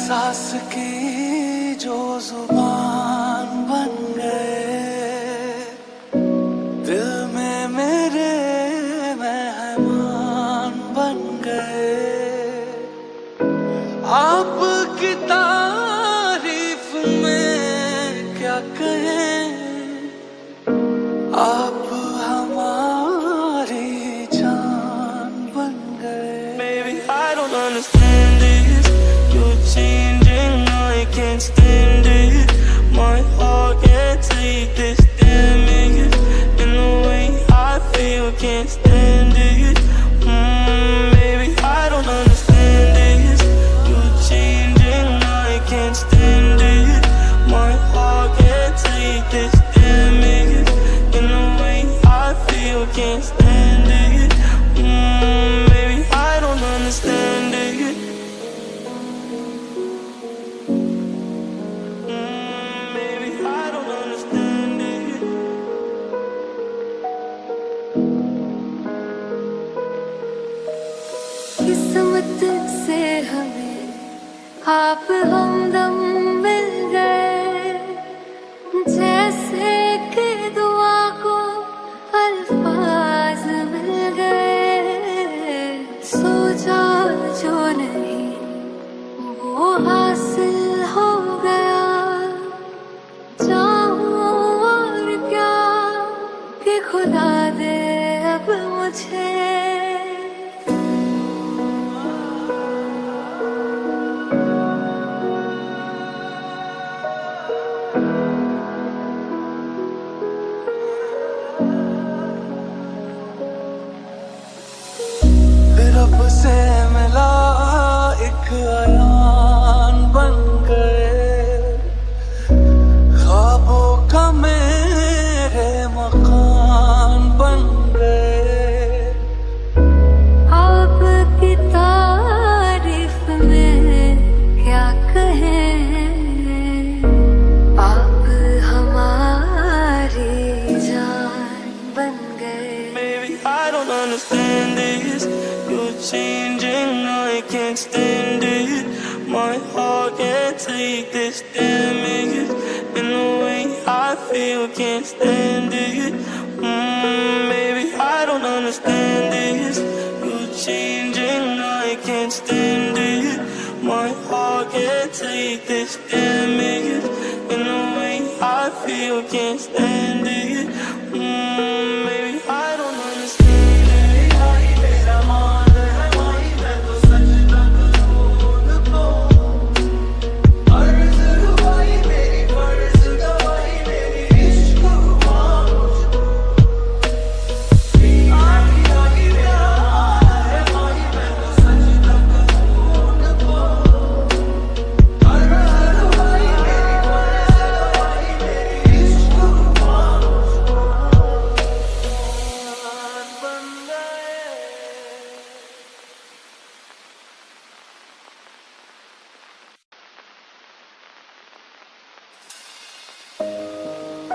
एहसास की जो जुबान बन गए, दिल में मेरे मेहमान बन गए। आपकी तारीफ में क्या कहें, आप हमारी जान बन गए। Baby, I don't understand this. You're changing, I can't stand it. My heart can't take this damage. And the way I feel, can't stand it. Baby, I don't understand this. You're changing, I can't stand it. My heart can't take this damage. And the way I feel, can't stand it. Baby, I don't understand it. Baby, I don't understand it. किस्मत से हमें आप हमदम मिल गए, जैसे कि दुआ को अल्फाज मिल गए। सोचा जो नहीं वो हासिल हो गया, चाहूं और क्या कि खुदा दे अब मुझे। रब से मिला एक अयान बन गए, ख्वाबों का मेरे मकान बन गए। आपकी तारीफ में क्या कहें, आप हमारी जान बन गए। Baby, I don't understand this. You're changing, I can't stand it. My heart can't take this damage. And the way I feel, can't stand it. Baby, I don't understand this. You're changing, I can't stand it. My heart can't take this damage. And the way I feel, can't stand it.